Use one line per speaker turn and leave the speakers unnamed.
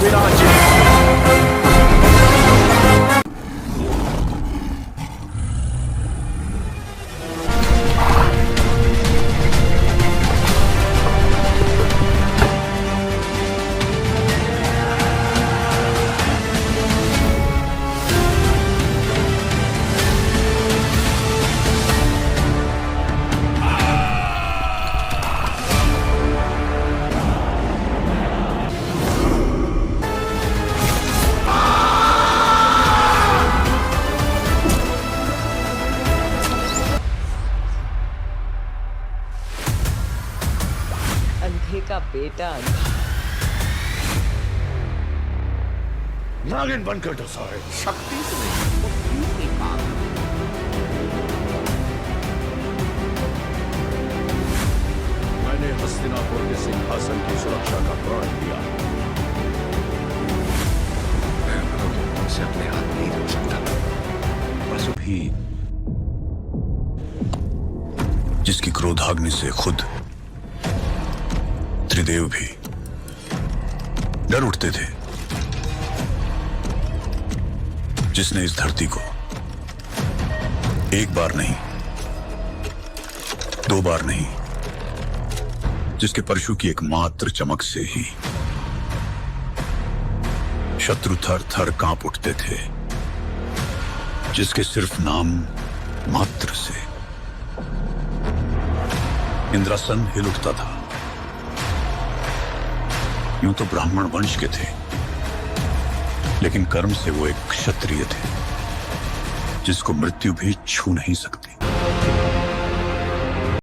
पिनाची।
अंधे का बेटा
नागिन बनकर डसा है।
शक्ति से नहीं, बुद्धि से काम लो।
मैंने हस्तिनापुर के सिंहासन की सुरक्षा का प्रण दिया।
मैं उनसे अपने हाथ नहीं रख सकता।
बस भी जिसकी क्रोधाग्नि से खुद त्रिदेव भी डर उठते थे, जिसने इस धरती को एक बार नहीं, दो बार नहीं, जिसके परशु की एकमात्र चमक से ही शत्रु थर थर कांप उठते थे, जिसके सिर्फ नाम मात्र से इंद्रासन हिल उठता था। यूं तो ब्राह्मण वंश के थे, लेकिन कर्म से वो एक क्षत्रिय थे, जिसको मृत्यु भी छू नहीं सकती।